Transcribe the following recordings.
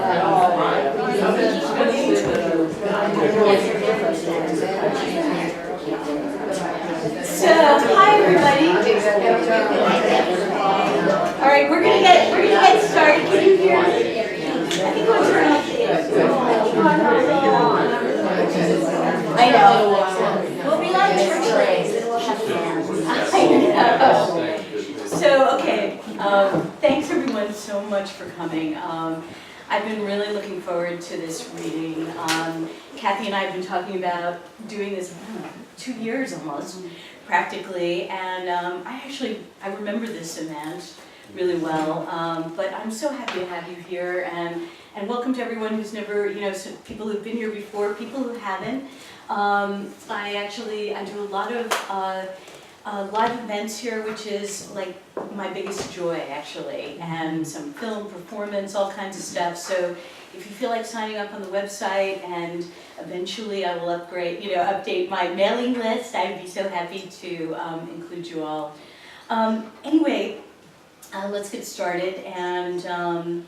So, hi everybody. All right, we're gonna get started. Can you hear me? I think we'll turn off the I know. We'll be like church ladies and we'll have fun. So, okay. Thanks everyone so much for coming. I've been really looking forward to this reading. Kathy and I have been talking about doing this 2 years almost, practically, and I remember this event really well, but I'm so happy to have you here, and welcome to everyone who's never, people who've been here before, people who haven't. I do a lot of live events here, which is like my biggest joy actually, and some film, performance, all kinds of stuff. So if you feel like signing up on the website, and eventually I will update my mailing list, I'd be so happy to include you all. Anyway, let's get started. And and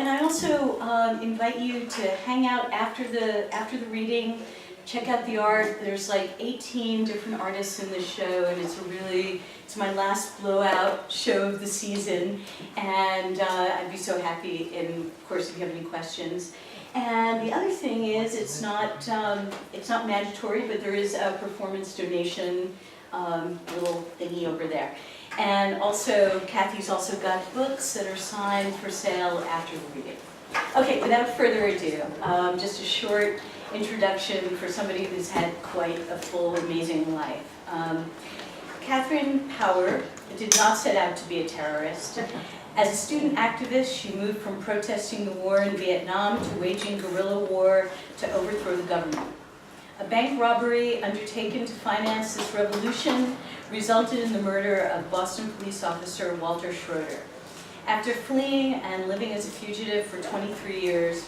I also invite you to hang out after the reading. Check out the art. There's like 18 different artists in the show, and it's my last blowout show of the season, and I'd be so happy, and of course if you have any questions. And the other thing is, it's not mandatory, but there is a performance donation little thingy over there. And also, Kathy's also got books that are signed for sale after the reading. Okay, without further ado, just a short introduction for somebody who's had quite a full, amazing life. Katherine Power did not set out to be a terrorist. As a student activist, she moved from protesting the war in Viet Nam to waging guerrilla war to overthrow the government. A bank robbery undertaken to finance this revolution resulted in the murder of Boston police officer Walter Schroeder. After fleeing and living as a fugitive for 23 years,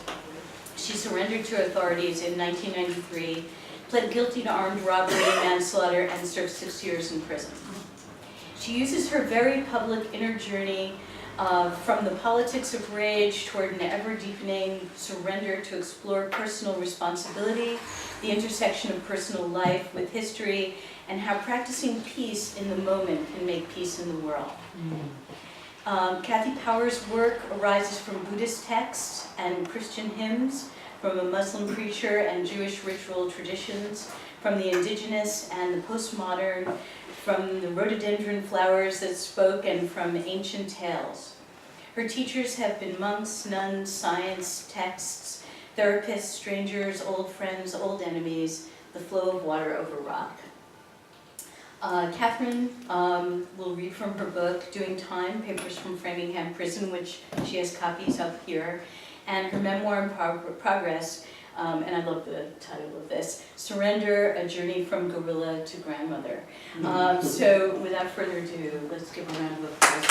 she surrendered to authorities in 1993, pled guilty to armed robbery and manslaughter, and served 6 years in prison. She uses her very public inner journey from the politics of rage toward an ever-deepening surrender to explore personal responsibility, the intersection of personal life with history, and how practicing peace in the moment can make peace in the world. Kathy Power's work arises from Buddhist texts and Christian hymns, from a Muslim preacher and Jewish ritual traditions, from the indigenous and the postmodern, from the rhododendron flowers that spoke, and from ancient tales. Her teachers have been monks, nuns, science, texts, therapists, strangers, old friends, old enemies, the flow of water over rock. Katherine will read from her book, Doing Time, Papers from Framingham Prison, which she has copies of here, and her memoir in progress, and I love the title of this, Surrender, A Journey from Guerrilla to Grandmother. So without further ado, let's give a round of applause.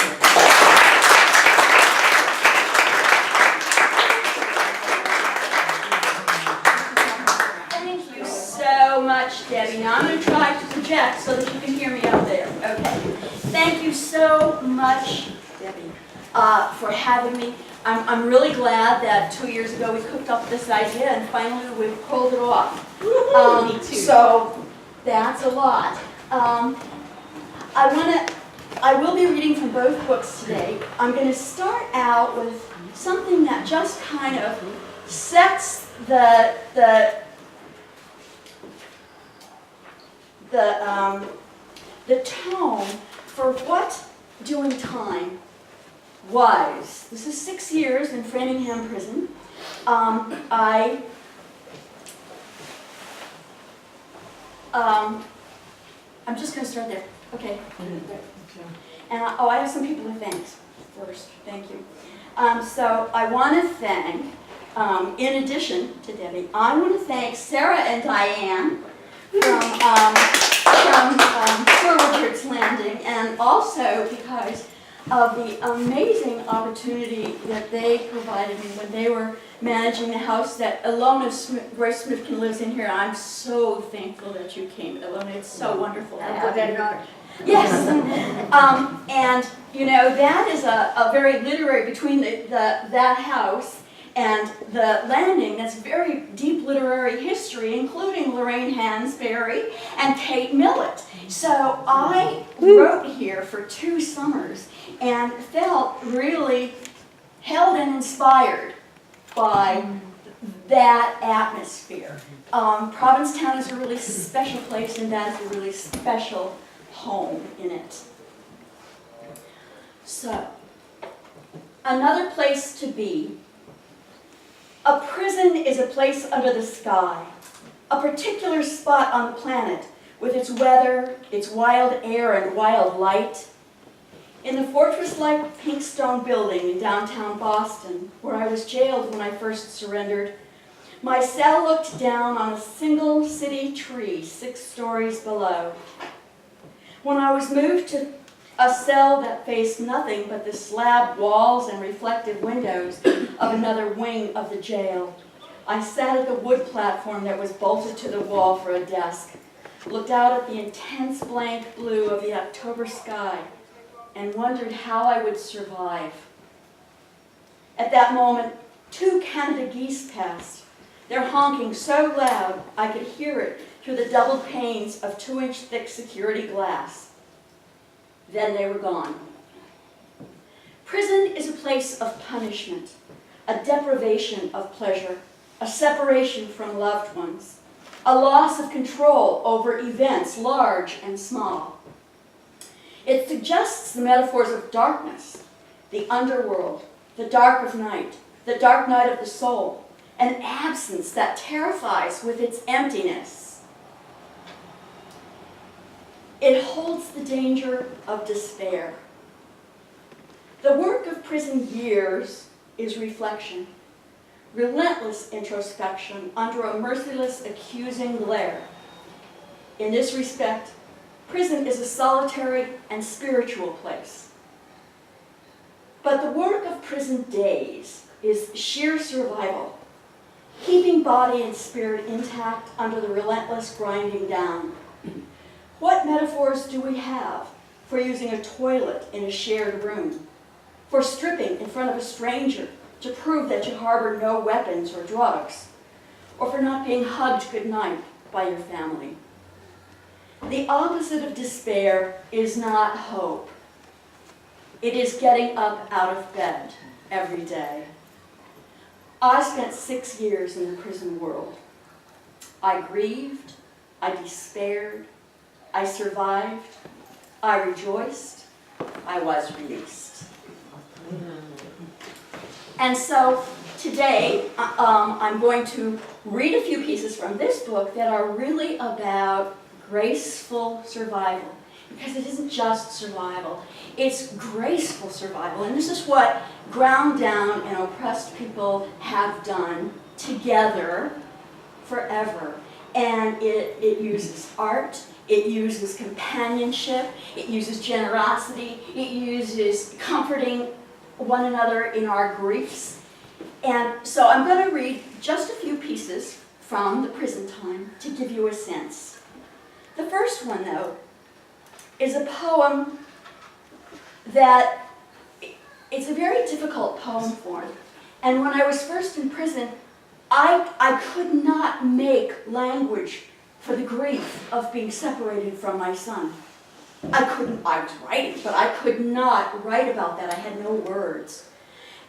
So much, Debbie. Now I'm going to try to project so that you can hear me out there. Okay. Thank you so much, Debbie, for having me. I'm really glad that 2 years ago we cooked up this idea and finally we pulled it off. Me too. So that's a lot. I will be reading from both books today. I'm going to start out with something that just kind of sets the tone for what Doing Time was. This is 6 years in Framingham Prison. I'm just going to start there. Okay. And I have some people to thank first. Thank you. So I want to thank, in addition to Debbie, I want to thank Sarah and Diane from Sir Richard's Landing, and also because of the amazing opportunity that they provided me when they were managing the house that Ilona Grace Smithkin lives in here. I'm so thankful that you came, Ilona. It's so wonderful to have you. Yes, and you know that is a very literary between that house And the landing, that's very deep literary history, including Lorraine Hansberry and Kate Millett. So I wrote here for 2 summers and felt really held and inspired by that atmosphere. Provincetown is a really special place, and that is a really special home in it. So, another place to be. A prison is a place under the sky, a particular spot on the planet with its weather, its wild air and wild light. In the fortress-like pink stone building in downtown Boston, where I was jailed when I first surrendered, my cell looked down on a single city tree 6 stories below. When I was moved to a cell that faced nothing but the slab walls and reflective windows of another wing of the jail, I sat at the wood platform that was bolted to the wall for a desk, looked out at the intense blank blue of the October sky, and wondered how I would survive. At that moment, 2 Canada geese passed, their honking so loud I could hear it through the doubled panes of 2-inch thick security glass. Then they were gone. Prison is a place of punishment, a deprivation of pleasure, a separation from loved ones, a loss of control over events large and small. It suggests the metaphors of darkness, the underworld, the dark of night, the dark night of the soul, an absence that terrifies with its emptiness. It holds the danger of despair. The work of prison years is reflection, relentless introspection under a merciless, accusing glare. In this respect, prison is a solitary and spiritual place. But the work of prison days is sheer survival, keeping body and spirit intact under the relentless grinding down. What metaphors do we have for using a toilet in a shared room, for stripping in front of a stranger to prove that you harbor no weapons or drugs, or for not being hugged goodnight by your family? The opposite of despair is not hope. It is getting up out of bed every day. I spent 6 years in the prison world. I grieved, I despaired, I survived, I rejoiced, I was released. And so today I'm going to read a few pieces from this book that are really about graceful survival. Because it isn't just survival, it's graceful survival. And this is what ground down and oppressed people have done together forever. And it uses art, it uses companionship, it uses generosity, it uses comforting one another in our griefs. And so I'm going to read just a few pieces from the prison time to give you a sense. The first one, though, is a poem that, it's a very difficult poem form. And when I was first in prison, I could not make language for the grief of being separated from my son. I was writing, but I could not write about that. I had no words.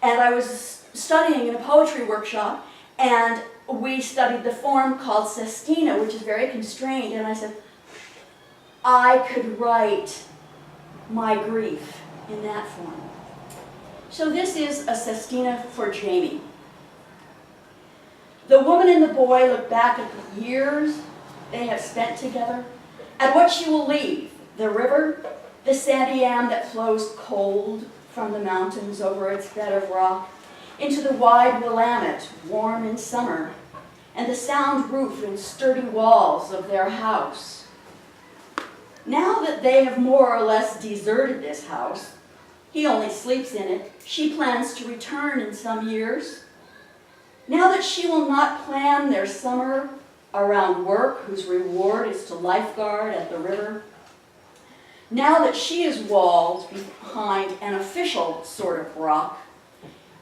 And I was studying in a poetry workshop, and we studied the form called sestina, which is very constrained, and I said, I could write my grief in that form. So this is a sestina for Jamie. The woman and the boy look back at the years they have spent together, at what she will leave, the river, the sandy am that flows cold from the mountains over its bed of rock, into the wide Willamette, warm in summer, and the sound roof and sturdy walls of their house. Now that they have more or less deserted this house, he only sleeps in it, she plans to return in some years. Now that she will not plan their summer around work whose reward is to lifeguard at the river, now that she is walled behind an official sort of rock,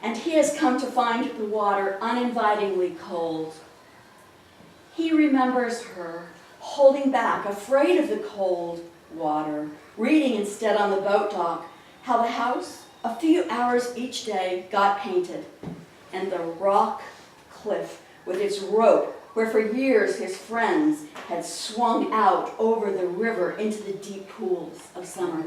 and he has come to find the water uninvitingly cold. He remembers her, holding back, afraid of the cold water, reading instead on the boat dock how the house, a few hours each day, got painted, and the rock cliff with its rope where for years his friends had swung out over the river into the deep pools of summer.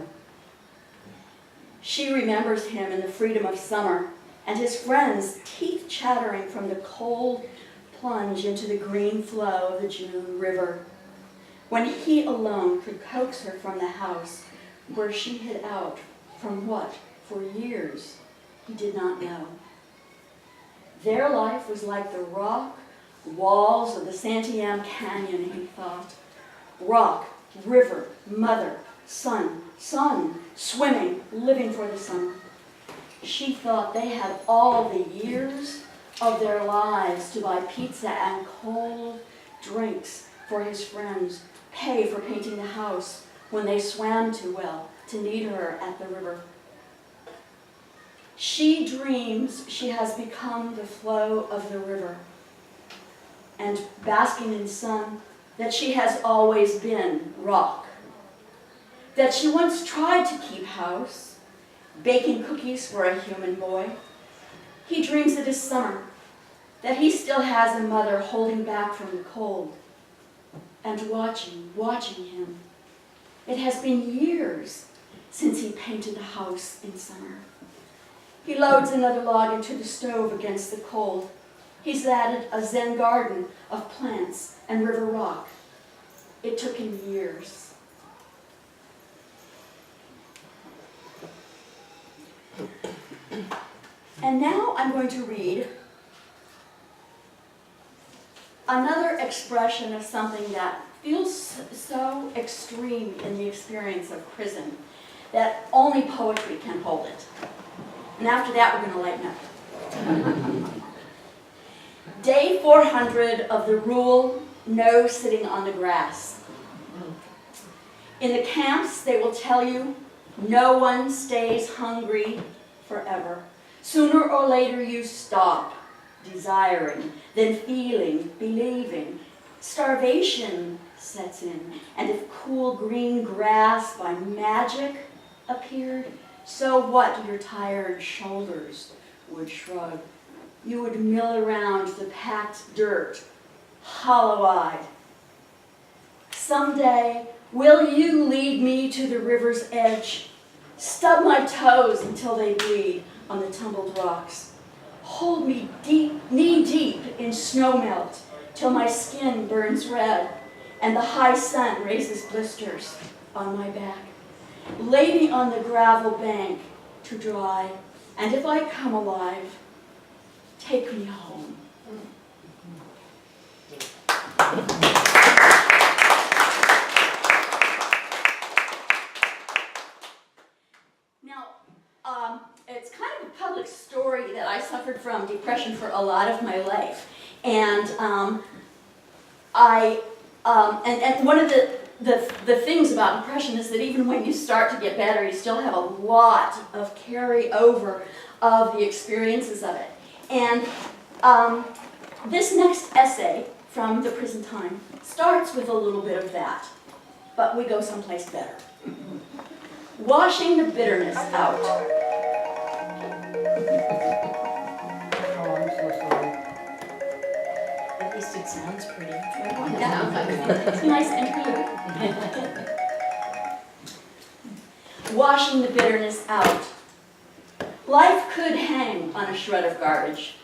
She remembers him in the freedom of summer, and his friends, teeth chattering from the cold plunge into the green flow of the June river, when he alone could coax her from the house where she hid out from what, for years, he did not know. Their life was like the rock walls of the Santiam Canyon, he thought. Rock, river, mother, sun, swimming, living for the summer. She thought they had all the years of their lives to buy pizza and cold drinks for his friends, pay for painting the house when they swam too well to need her at the river. She dreams she has become the flow of the river, and basking in sun, that she has always been rock, that she once tried to keep house, baking cookies for a human boy. He dreams it is summer, that he still has a mother holding back from the cold and watching him. It has been years since he painted the house in summer. He loads another log into the stove against the cold. He's added a Zen garden of plants and river rock. It took him years. And now I'm going to read another expression of something that feels so extreme in the experience of prison that only poetry can hold it. And after that, we're going to lighten up. Day 400 of the rule, no sitting on the grass. In the camps, they will tell you, no one stays hungry forever. Sooner or later, you stop desiring, then feeling, believing. Starvation sets in, and if cool green grass by magic appeared, so what your tired shoulders would shrug. You would mill around the packed dirt, hollow-eyed. Someday, will you lead me to the river's edge? Stub my toes until they bleed on the tumbled rocks. Hold me deep, knee-deep in snowmelt till my skin burns red and the high sun raises blisters on my back. Lay me on the gravel bank to dry, and if I come alive, take me home. Now, it's kind of a public story that I suffered from depression for a lot of my life, and and one of the things about depression is that even when you start to get better, you still have a lot of carryover of the experiences of it. And this next essay from the prison time starts with a little bit of that, but we go someplace better. Washing the bitterness out. Oh, I'm so sorry. At least it sounds pretty. Yeah, it's a nice interlude. Washing the bitterness out. Life could hang on a shred of garbage.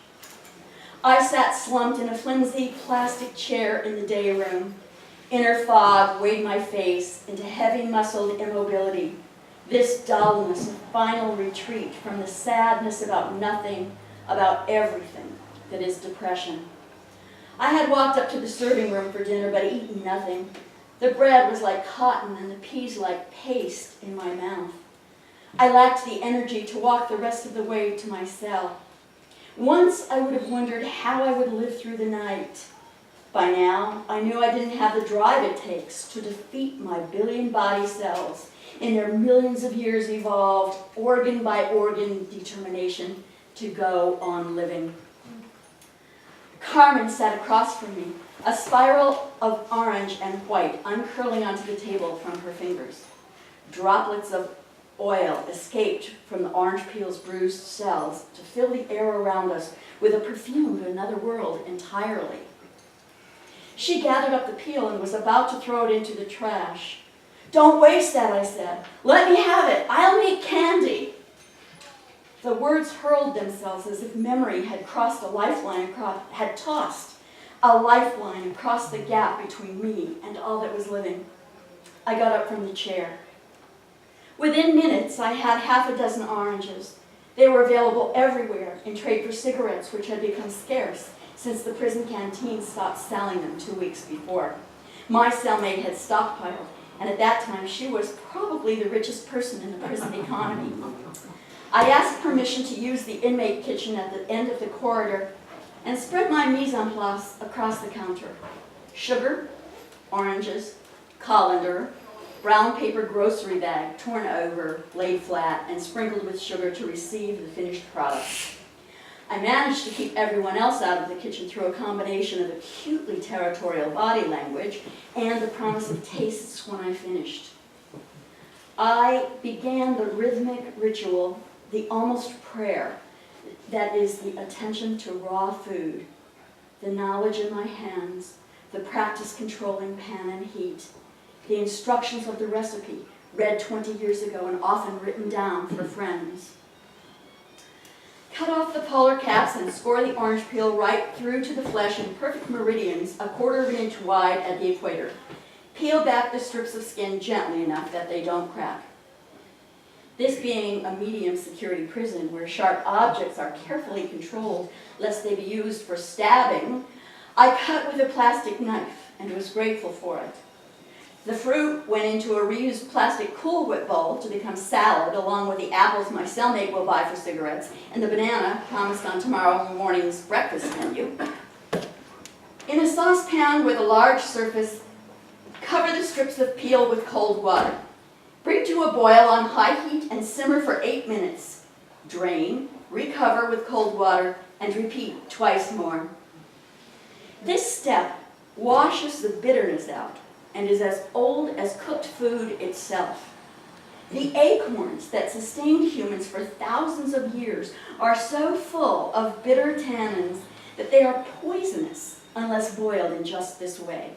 I sat slumped in a flimsy plastic chair in the day room. Inner fog weighed my face into heavy-muscled immobility. This dullness of final retreat from the sadness about nothing, about everything that is depression. I had walked up to the serving room for dinner, but eaten nothing. The bread was like cotton and the peas like paste in my mouth. I lacked the energy to walk the rest of the way to my cell. Once I would have wondered how I would live through the night. By now, I knew I didn't have the drive it takes to defeat my billion body cells in their millions of years evolved, organ by organ determination to go on living. Carmen sat across from me, a spiral of orange and white uncurling onto the table from her fingers. Droplets of oil escaped from the orange peel's bruised cells to fill the air around us with a perfume of another world entirely. She gathered up the peel and was about to throw it into the trash. "Don't waste that," I said. "Let me have it. I'll make candy." The words hurled themselves as if memory had crossed a lifeline had tossed a lifeline across the gap between me and all that was living. I got up from the chair. Within minutes, I had half a dozen oranges. They were available everywhere in trade for cigarettes, which had become scarce since the prison canteen stopped selling them 2 weeks before. My cellmate had stockpiled, and at that time she was probably the richest person in the prison economy. I asked permission to use the inmate kitchen at the end of the corridor and spread my mise en place across the counter. Sugar, oranges, colander, brown paper grocery bag torn over, laid flat, and sprinkled with sugar to receive the finished product. I managed to keep everyone else out of the kitchen through a combination of acutely territorial body language and the promise of tastes when I finished. I began the rhythmic ritual, the almost prayer, that is the attention to raw food, the knowledge in my hands, the practice controlling pan and heat, the instructions of the recipe, read 20 years ago and often written down for friends. Cut off the polar caps and score the orange peel right through to the flesh in perfect meridians, a quarter of an inch wide at the equator. Peel back the strips of skin gently enough that they don't crack. This being a medium security prison where sharp objects are carefully controlled lest they be used for stabbing, I cut with a plastic knife and was grateful for it. The fruit went into a reused plastic Cool Whip bowl to become salad, along with the apples my cellmate will buy for cigarettes, and the banana promised on tomorrow morning's breakfast menu. In a saucepan with a large surface, cover the strips of peel with cold water. Bring to a boil on high heat and simmer for 8 minutes. Drain, recover with cold water, and repeat twice more. This step washes the bitterness out and is as old as cooked food itself. The acorns that sustained humans for thousands of years are so full of bitter tannins that they are poisonous unless boiled in just this way.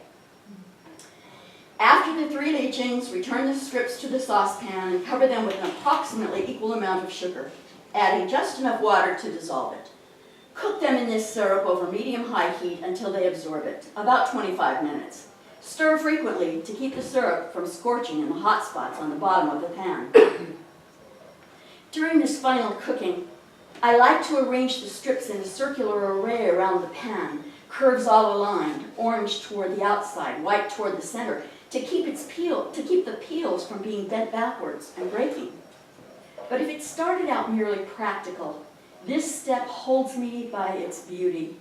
After the 3 leachings, return the strips to the saucepan and cover them with an approximately equal amount of sugar, adding just enough water to dissolve it. Cook them in this syrup over medium-high heat until they absorb it, about 25 minutes. Stir frequently to keep the syrup from scorching in the hot spots on the bottom of the pan. During this final cooking, I like to arrange the strips in a circular array around the pan, curves all aligned, orange toward the outside, white toward the center, to keep the peels from being bent backwards and breaking. But if it started out merely practical, this step holds me by its beauty.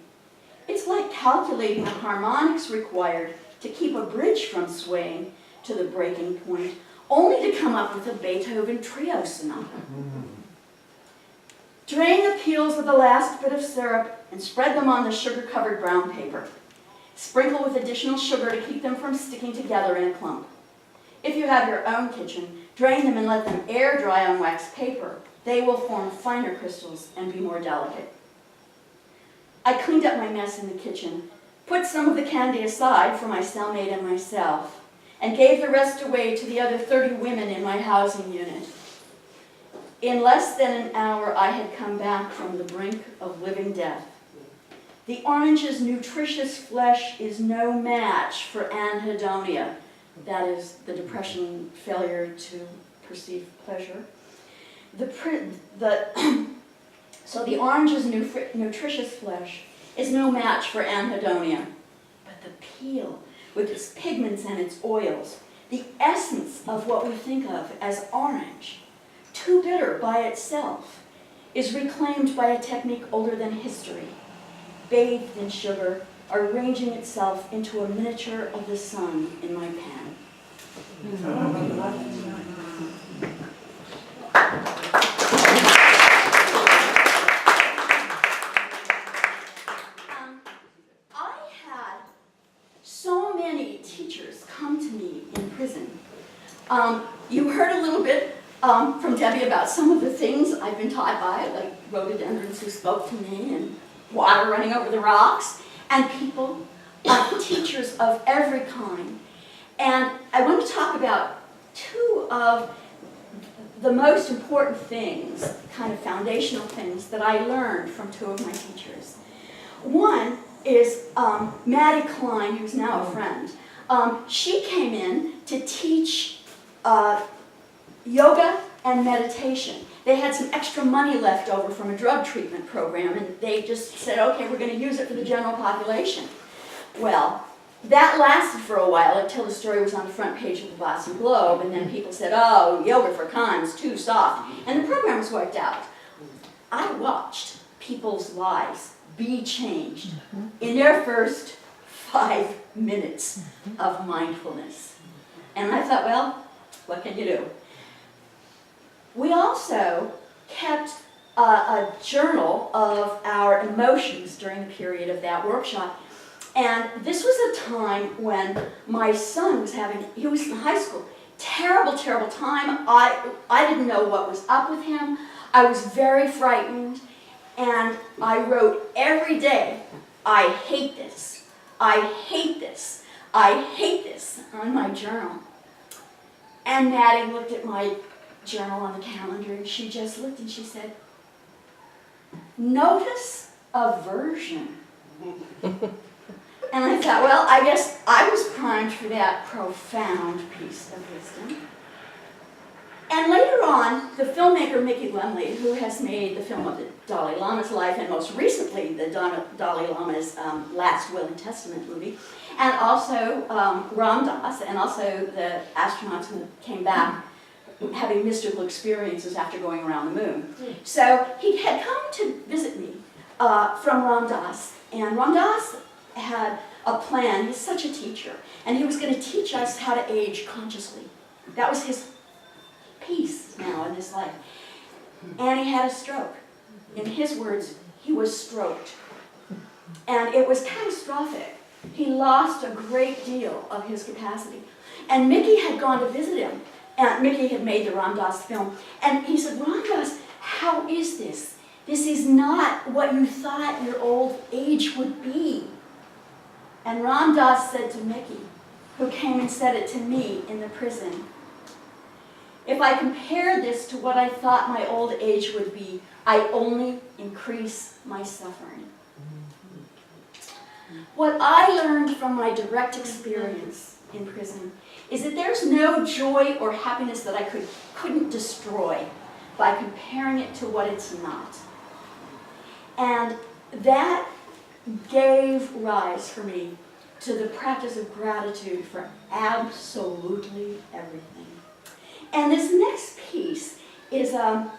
It's like calculating the harmonics required to keep a bridge from swaying to the breaking point, only to come up with a Beethoven trio sonata. Drain the peels of the last bit of syrup and spread them on the sugar-covered brown paper. Sprinkle with additional sugar to keep them from sticking together in a clump. If you have your own kitchen, drain them and let them air dry on wax paper. They will form finer crystals and be more delicate. I cleaned up my mess in the kitchen, put some of the candy aside for my cellmate and myself, and gave the rest away to the other 30 women in my housing unit. In less than an hour, I had come back from the brink of living death. The orange's nutritious flesh is no match for anhedonia, that is, the depression failure to perceive pleasure. So the orange's nutritious flesh is no match for anhedonia, but the peel, with its pigments and its oils, the essence of what we think of as orange, too bitter by itself, is reclaimed by a technique older than history, bathed in sugar, arranging itself into a miniature of the sun in my pan. You heard a little bit from Debbie about some of the things I've been taught by, like rhododendrons who spoke to me, and water running over the rocks, and people, teachers of every kind. And I want to talk about two of the most important things, kind of foundational things, that I learned from two of my teachers. One is Maddie Klein, who's now a friend. She came in to teach yoga and meditation. They had some extra money left over from a drug treatment program, and they just said, okay, we're going to use it for the general population. Well, that lasted for a while until the story was on the front page of the Boston Globe, and then people said, oh, yoga for cons, too soft, and the program was wiped out. I watched people's lives be changed in their first 5 minutes of mindfulness. And I thought, well, what can you do? We also kept a journal of our emotions during the period of that workshop. And this was a time when my son was he was in high school. Terrible, terrible time. I didn't know what was up with him. I was very frightened. And I wrote every day, I hate this. I hate this. I hate this on my journal. And Maddie looked at my journal on the calendar, and she just looked and she said, notice aversion. And I thought, well, I guess I was primed for that profound piece of wisdom. And later on, the filmmaker Mickey Lemley, who has made the film of the Dalai Lama's life, and most recently the Dalai Lama's Last Will and Testament movie, and also Ram Dass, and also the astronauts who came back having mystical experiences after going around the moon. So he had come to visit me from Ram Dass, and Ram Dass had a plan. He's such a teacher, and he was going to teach us how to age consciously. That was his piece now in his life. And he had a stroke. In his words, he was stroked. And it was catastrophic. He lost a great deal of his capacity. And Mickey had gone to visit him. And Mickey had made the Ram Dass film. And he said, Ram Dass, how is this? This is not what you thought your old age would be. And Ram Dass said to Mickey, who came and said it to me in the prison, if I compare this to what I thought my old age would be, I only increase my suffering. What I learned from my direct experience in prison is that there's no joy or happiness that I couldn't destroy by comparing it to what it's not. And that gave rise for me to the practice of gratitude for absolutely everything. And this next piece is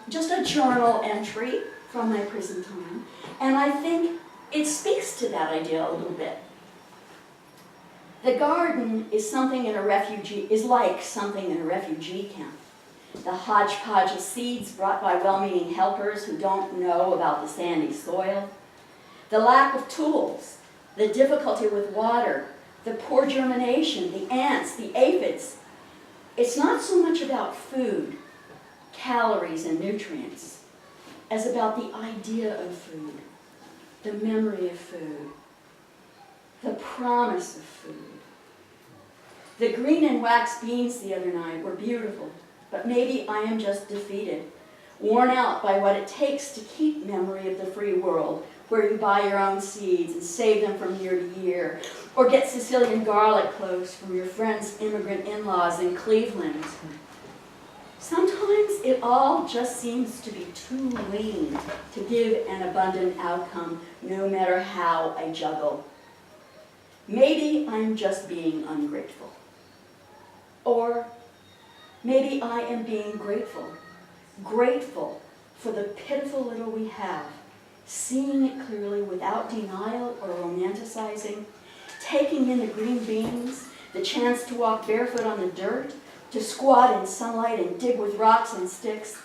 just a journal entry from my prison time, and I think it speaks to that idea a little bit. The garden is like something in a refugee camp. The hodgepodge of seeds brought by well-meaning helpers who don't know about the sandy soil. The lack of tools, the difficulty with water, the poor germination, the ants, the aphids. It's not so much about food, calories, and nutrients, as about the idea of food, the memory of food, the promise of food. The green and wax beans the other night were beautiful, but maybe I am just defeated, worn out by what it takes to keep memory of the free world, where you buy your own seeds and save them from year to year, or get Sicilian garlic cloves from your friend's immigrant in-laws in Cleveland. Sometimes it all just seems to be too lean to give an abundant outcome, no matter how I juggle. Maybe I'm just being ungrateful. Or maybe I am being grateful. Grateful for the pitiful little we have, seeing it clearly without denial or romanticizing, taking in the green beans, the chance to walk barefoot on the dirt, to squat in sunlight and dig with rocks and sticks,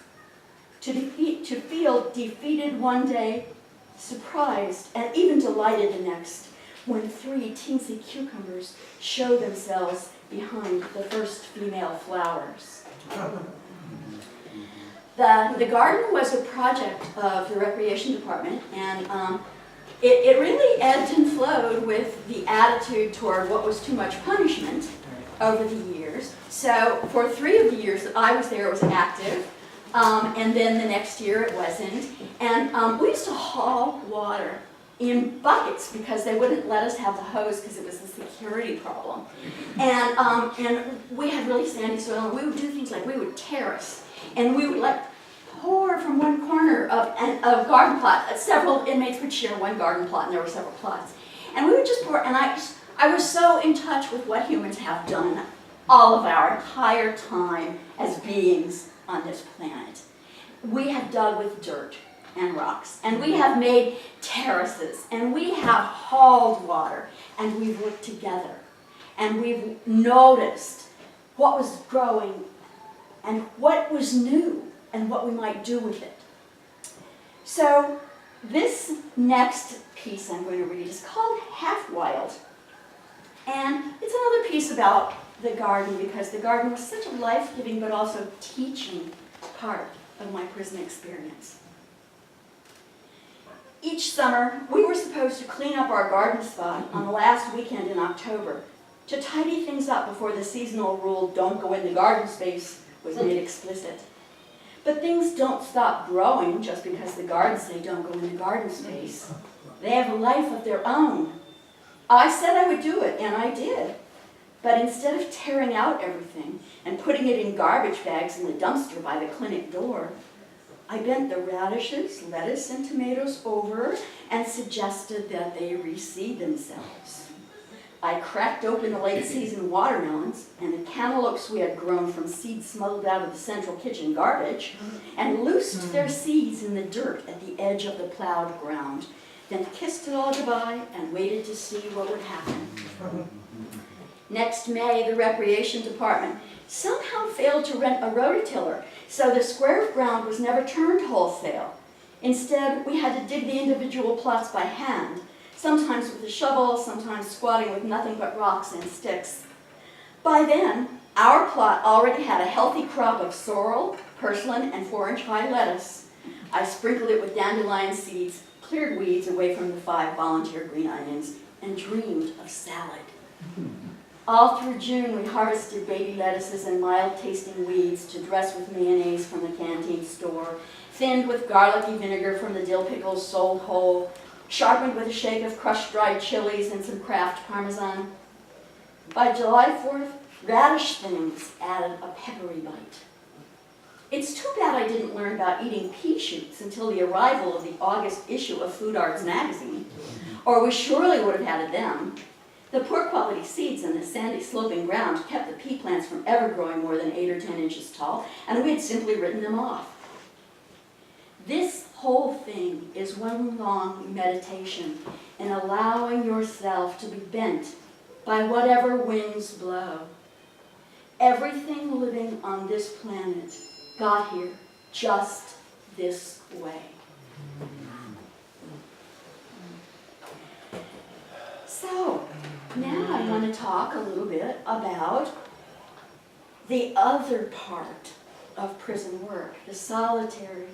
to feel defeated one day, surprised, and even delighted the next, when 3 teensy cucumbers show themselves behind the first female flowers. The garden was a project of the Recreation Department, and it really ebbed and flowed with the attitude toward what was too much punishment over the years. So for 3 of the years that I was there, it was active, and then the next year it wasn't. And we used to haul water in buckets because they wouldn't let us have the hose because it was a security problem. And we had really sandy soil, and we would do things like we would terrace, and we would like pour from one corner of a garden plot. Several inmates would share one garden plot, and there were several plots. And we would just pour, and I was so in touch with what humans have done all of our entire time as beings on this planet. We have dug with dirt and rocks, and we have made terraces, and we have hauled water, and we've worked together, and we've noticed what was growing and what was new and what we might do with it. So this next piece I'm going to read is called Half Wild, and it's another piece about the garden because the garden was such a life-giving but also teaching part of my prison experience. Each summer, we were supposed to clean up our garden spot on the last weekend in October to tidy things up before the seasonal rule, "don't go in the garden space," was made explicit. But things don't stop growing just because the gardens say don't go in the garden space. They have a life of their own. I said I would do it, and I did. But instead of tearing out everything and putting it in garbage bags in the dumpster by the clinic door, I bent the radishes, lettuce, and tomatoes over and suggested that they reseed themselves. I cracked open the late-season watermelons and the cantaloupes we had grown from seeds smuggled out of the central kitchen garbage and loosed their seeds in the dirt at the edge of the plowed ground, then kissed it all goodbye and waited to see what would happen. Next May, the Recreation Department somehow failed to rent a rototiller, so the square of ground was never turned wholesale. Instead, we had to dig the individual plots by hand, sometimes with a shovel, sometimes squatting with nothing but rocks and sticks. By then, our plot already had a healthy crop of sorrel, purslane, and 4-inch high lettuce. I sprinkled it with dandelion seeds, cleared weeds away from the 5 volunteer green onions, and dreamed of salad. All through June, we harvested baby lettuces and mild-tasting weeds to dress with mayonnaise from the canteen store, thinned with garlicky vinegar from the dill pickles sold whole, sharpened with a shake of crushed dried chilies and some Kraft Parmesan. By July 4th, radish things added a peppery bite. It's too bad I didn't learn about eating pea shoots until the arrival of the August issue of Food Arts magazine, or we surely would have had them. The poor quality seeds in the sandy sloping ground kept the pea plants from ever growing more than 8 or 10 inches tall, and we had simply written them off. This whole thing is one long meditation in allowing yourself to be bent by whatever winds blow. Everything living on this planet got here just this way. So, now I want to talk a little bit about the other part of prison work, the solitary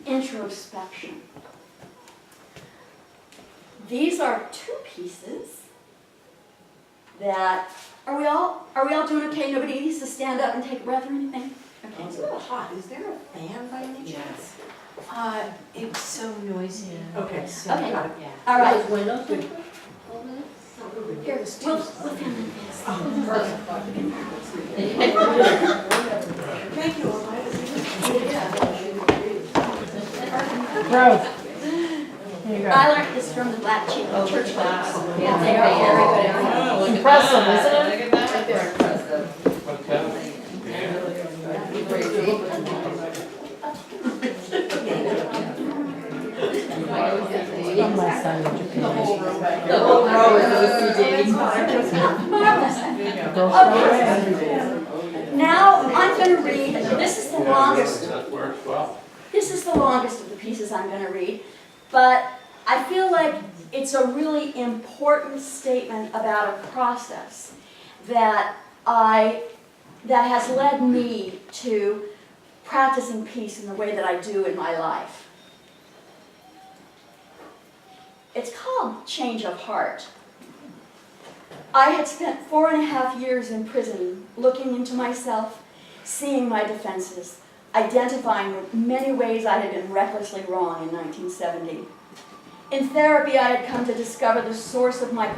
introspection. These are 2 pieces that, are we all doing okay? Nobody needs to stand up and take a breath or anything? Okay. It's a little hot. Is there a fan by any chance? It's so noisy. Okay. So, Okay. yeah. All right. Those windows open? Here, we'll film this. Thank you. Rose. Here you go. I learned this from the Black Chief of Church folks. wow. Yeah, they are very good at it. Impressive, isn't it? Look at that. From my son in Japan. The whole row back The whole row is OCD. Marvelous. Girls Okay. Now I'm going to read, this is the longest. That works well. This is the longest of the pieces I'm going to read, but I feel like it's a really important statement about a process that has led me to practicing peace in the way that I do in my life. It's called change of heart. I had spent 4.5 years in prison looking into myself, seeing my defenses, identifying with many ways I had been recklessly wrong in 1970. In therapy, I had come to discover the source of my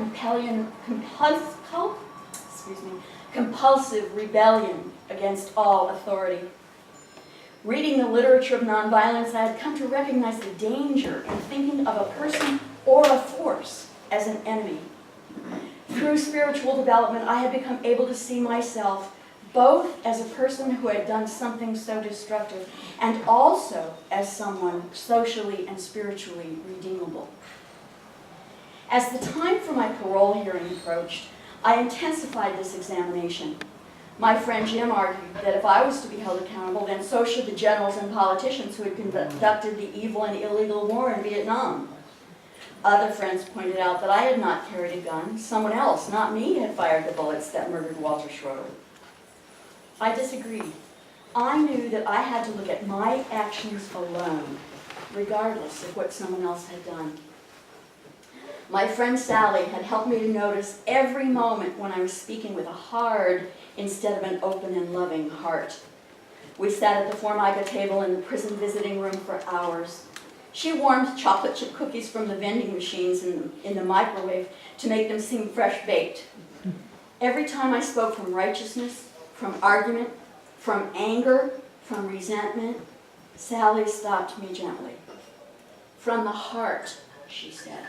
compulsive rebellion against all authority. Reading the literature of nonviolence, I had come to recognize the danger in thinking of a person or a force as an enemy. Through spiritual development, I had become able to see myself both as a person who had done something so destructive and also as someone socially and spiritually redeemable. As the time for my parole hearing approached, I intensified this examination. My friend Jim argued that if I was to be held accountable, then so should the generals and politicians who had conducted the evil and illegal war in Viet Nam. Other friends pointed out that I had not carried a gun. Someone else, not me, had fired the bullets that murdered Walter Schroeder. I disagreed. I knew that I had to look at my actions alone, regardless of what someone else had done. My friend Sally had helped me to notice every moment when I was speaking with a hard instead of an open and loving heart. We sat at the Formica table in the prison visiting room for hours. She warmed chocolate chip cookies from the vending machines in the microwave to make them seem fresh baked. Every time I spoke from righteousness, from argument, from anger, from resentment, Sally stopped me gently. From the heart, she said.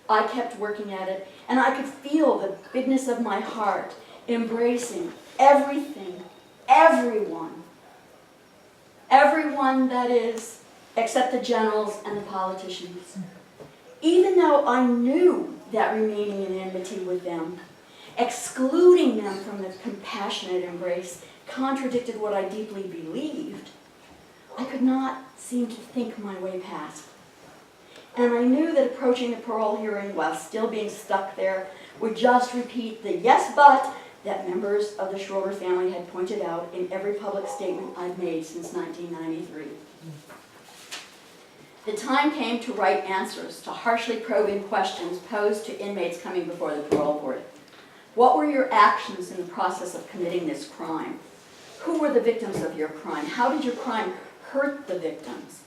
I kept working at it, and I could feel the bigness of my heart embracing everything, everyone. Everyone, that is, except the generals and the politicians. Even though I knew that remaining in enmity with them, excluding them from the compassionate embrace, contradicted what I deeply believed, I could not seem to think my way past. And I knew that approaching the parole hearing while still being stuck there would just repeat the yes but that members of the Schroeder family had pointed out in every public statement I'd made since 1993. The time came to write answers to harshly probing questions posed to inmates coming before the parole board. What were your actions in the process of committing this crime? Who were the victims of your crime? How did your crime hurt the victims?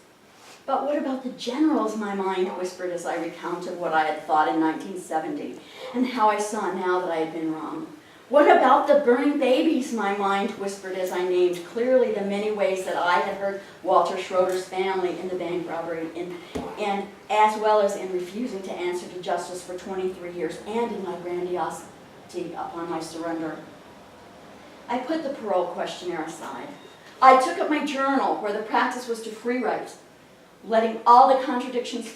But what about the generals, my mind whispered as I recounted what I had thought in 1970 and how I saw now that I had been wrong. What about the burning babies, my mind whispered as I named clearly the many ways that I had hurt Walter Schroeder's family in the bank robbery and as well as in refusing to answer to justice for 23 years and in my grandiosity upon my surrender. I put the parole questionnaire aside. I took up my journal where the practice was to free write, letting all the contradictions